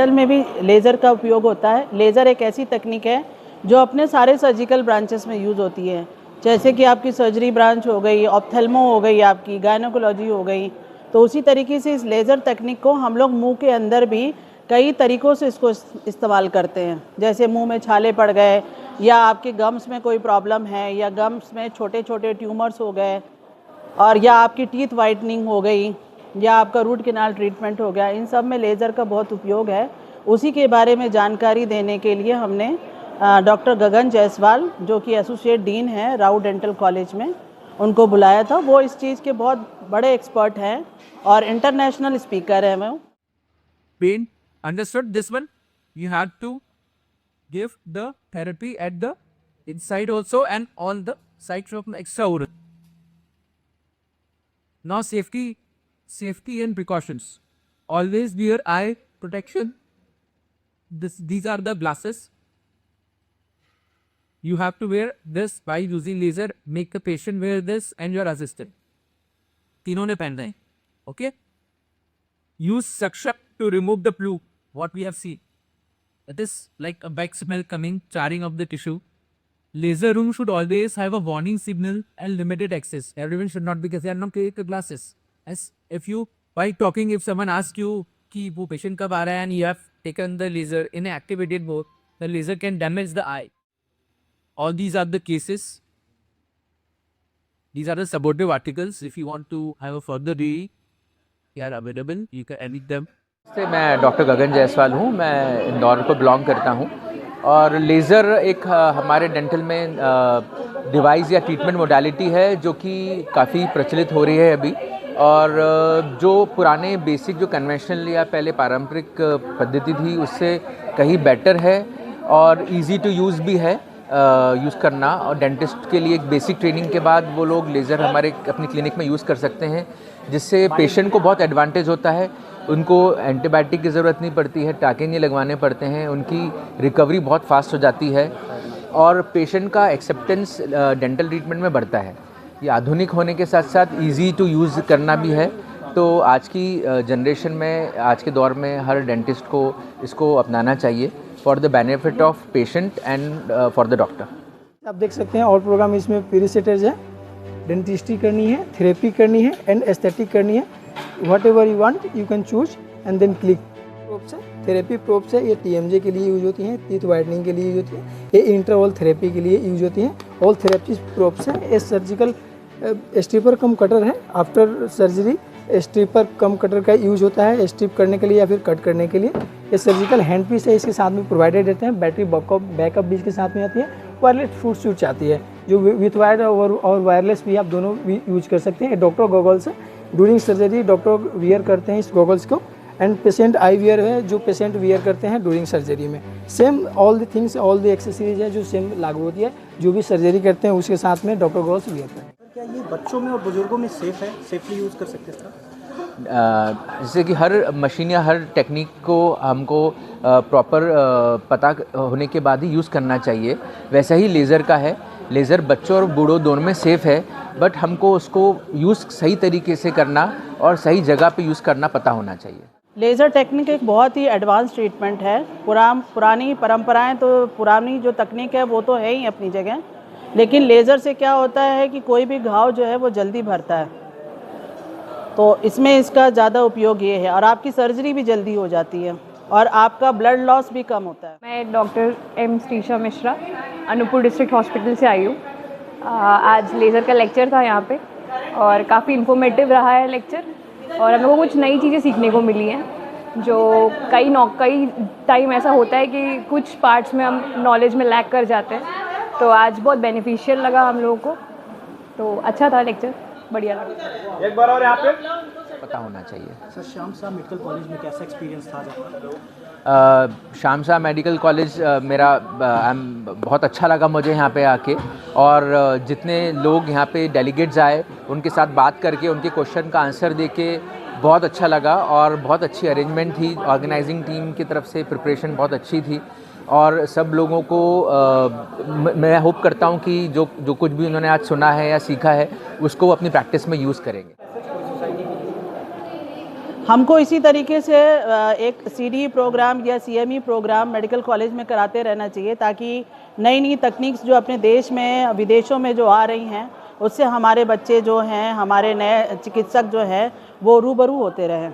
Dental में भी laser का उपयोग होता है। लेज़र एक ऐसी तकनीक है जो अपने सारे सर्जिकल ब्रांचेस में यूज़ होती है, जैसे कि आपकी सर्जरी ब्रांच हो गई, ऑप्थेल्मो हो गई, आपकी गायनोकोलॉजी हो गई। तो उसी तरीके से इस लेज़र तकनीक को हम लोग मुंह के अंदर भी कई तरीक़ों से इसको इस्तेमाल करते हैं। जैसे मुंह में छाले पड़ गए, या आपके गम्स में कोई प्रॉब्लम है, या गम्स में छोटे छोटे ट्यूमर्स हो गए, और या आपकी टीथ वाइटनिंग हो गई, या आपका रूट कैनाल ट्रीटमेंट हो गया, इन सब में लेज़र का बहुत उपयोग है। उसी के बारे में जानकारी देने के लिए हमने डॉक्टर गगन जायसवाल, जो कि एसोसिएट डीन है राउ डेंटल कॉलेज में, उनको बुलाया था। वो इस चीज़ के बहुत बड़े एक्सपर्ट हैं और इंटरनेशनल स्पीकर हैं। वो Pain, understood this one? You have to give the therapy at the inside also and on the side from extraoral. Now safety and precautions. Always wear eye protection. These are the glasses. You have to wear this by using laser. Make the patient wear this and your assistant. तीनों ने पहनना है. Okay? Use suction to remove the plume. What we have seen. It is like a bad smell coming, charring of the tissue. Laser room should always have a warning signal and limited access. Everyone should not be because they are not carrying the glasses. As if you, while talking, if someone asks you कि वो patient कब आ रहा है and you have taken the laser in an activated mode, the laser can damage the eye. All these are the cases. These are the supportive articles. If you want to have a further read, they are available. You can edit them. मैं doctor गगन जायसवाल हूँ। मैं इंदौर को belong करता हूँ और laser एक हमारे dental में डिवाइस या ट्रीटमेंट मोडालिटी है जो कि काफ़ी प्रचलित हो रही है अभी। और जो पुराने बेसिक जो कन्वेंशनल या पहले पारंपरिक पद्धति थी उससे कहीं बेटर है और इजी टू यूज़ भी है यूज़ करना। और डेंटिस्ट के लिए एक बेसिक ट्रेनिंग के बाद वो लोग लेज़र हमारे अपनी क्लिनिक में यूज़ कर सकते हैं, जिससे पेशेंट को बहुत एडवांटेज होता है। उनको एंटीबायोटिक की ज़रूरत नहीं पड़ती है, टाँके नहीं लगवाने पड़ते हैं, उनकी रिकवरी बहुत फास्ट हो जाती है और पेशेंट का एक्सेप्टेंस डेंटल ट्रीटमेंट में बढ़ता है। ये आधुनिक होने के साथ साथ इजी टू यूज़ करना भी है। तो आज की जनरेशन में, आज के दौर में हर डेंटिस्ट को इसको अपनाना चाहिए for the benefit of patient and for the doctor. आप देख सकते हैं और प्रोग्राम इसमें पेरिसेटेज है, डेंटिस्ट्री करनी है, थेरेपी करनी है एंड एस्थेटिक करनी है। Whatever you want you can choose and then click। Probes है, थेरेपी प्रोब्स है, ये TMJ के लिए यूज होती हैं, टीथ वाइटनिंग के लिए यूज होती हैं, ये इंटरवल थेरेपी के लिए यूज होती हैं। ऑल थेरेपी प्रोब्स है। ये सर्जिकल स्ट्रिपर कम कटर है। आफ्टर सर्जरी स्ट्रिपर कम कटर का यूज होता है स्ट्रिप करने के लिए या फिर कट करने के लिए। ये सर्जिकल हैंड पीस है, इसके साथ में प्रोवाइडेड रहते हैं। बैटरी बैकअप भी इसके साथ में आती है। वायरलेस फुट स्विच आती है जो विथ वायर और वायरलेस भी आप दोनों भी यूज कर सकते हैं। डॉक्टर गॉगल्स है, ड्यूरिंग सर्जरी डॉक्टर वियर करते हैं इस गॉगल्स को। एंड पेशेंट आई वियर है जो पेशेंट वियर करते हैं ड्यूरिंग सर्जरी में। Same all the things, all the accessories है जो सेम लागू होती है। जो भी सर्जरी करते हैं उसके साथ में डॉक्टर गॉगल्स वियर करते हैं। क्या ये बच्चों में और बुजुर्गों में सेफ है, सेफली यूज़ कर सकते हैं सर? जैसे कि हर मशीन या हर टेक्निक को हमको प्रॉपर पता होने के बाद ही यूज़ करना चाहिए। वैसा ही लेज़र का है। लेज़र बच्चों और बूढ़ों दोनों में सेफ़ है, बट हमको उसको यूज़ सही तरीके से करना और सही जगह पे यूज़ करना पता होना चाहिए। लेज़र टेक्निक एक बहुत ही एडवांस ट्रीटमेंट है। पुरानी परंपराएं तो, पुरानी जो तकनीक है वो तो है ही अपनी जगह, लेकिन लेज़र से क्या होता है कि कोई भी घाव जो है वो जल्दी भरता है, तो इसमें इसका ज़्यादा उपयोग ये है। और आपकी सर्जरी भी जल्दी हो जाती है और आपका ब्लड लॉस भी कम होता है। मैं doctor M Shrisha Mishra Anuppur district hospital से आई हूँ। आज लेज़र का लेक्चर था यहाँ पे और काफ़ी इन्फॉर्मेटिव रहा है लेक्चर और हम लोगों को कुछ नई चीज़ें सीखने को मिली हैं। जो कई टाइम ऐसा होता है कि कुछ पार्ट्स में हम नॉलेज में लैक कर जाते हैं, तो आज बहुत बेनिफिशियल लगा हम लोगों को। तो अच्छा था लेक्चर, बढ़िया लगा। एक बार और यहाँ पे पता होना चाहिए। Sir, Shyam Sah medical college में कैसा एक्सपीरियंस था आपका? श्याम साह मेडिकल कॉलेज मेरा बहुत अच्छा लगा मुझे यहाँ पे आके। और जितने लोग यहाँ पे डेलीगेट्स आए उनके साथ बात करके उनके क्वेश्चन का आंसर देके बहुत अच्छा लगा और बहुत अच्छी अरेंजमेंट थी। ऑर्गेनाइजिंग टीम की तरफ से प्रिपरेशन बहुत अच्छी थी और सब लोगों को मैं होप करता हूँ कि जो कुछ भी उन्होंने आज सुना है या सीखा है उसको वो अपनी प्रैक्टिस में यूज़ करेंगे। हमको इसी तरीके से एक सीडी प्रोग्राम या सीएमई प्रोग्राम मेडिकल कॉलेज में कराते रहना चाहिए, ताकि नई नई तकनीक्स जो अपने देश में विदेशों में जो आ रही हैं उससे हमारे बच्चे जो हैं, हमारे नए चिकित्सक जो हैं वो रूबरू होते रहें।